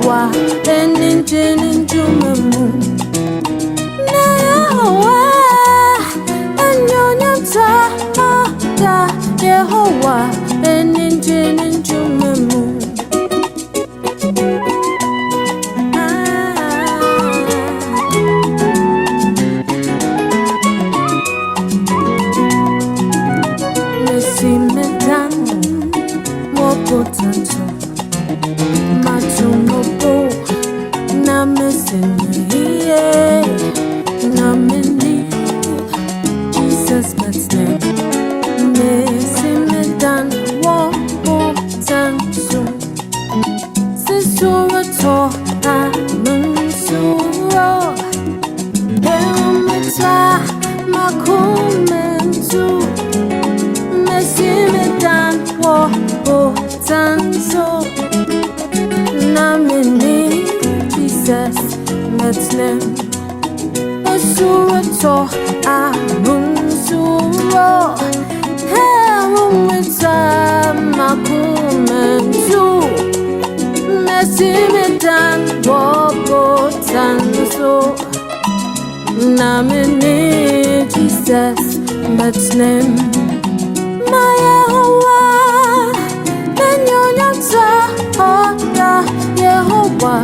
Yehovah, and into my moon. Yehovah, and into my moon. Messi medan, Obotan, Matumobo, na messi na meni, Jesus Medley. Messi medan, Obotan, Sisura to Anunsuro, Elmita Makumentu. Messi medan, Obotan, na meni, Jesus Medley. Sisura to Anunsuro. Makumentu Messi medan Obotan na meni Jesus Medley. My Yehovah, Yehovah,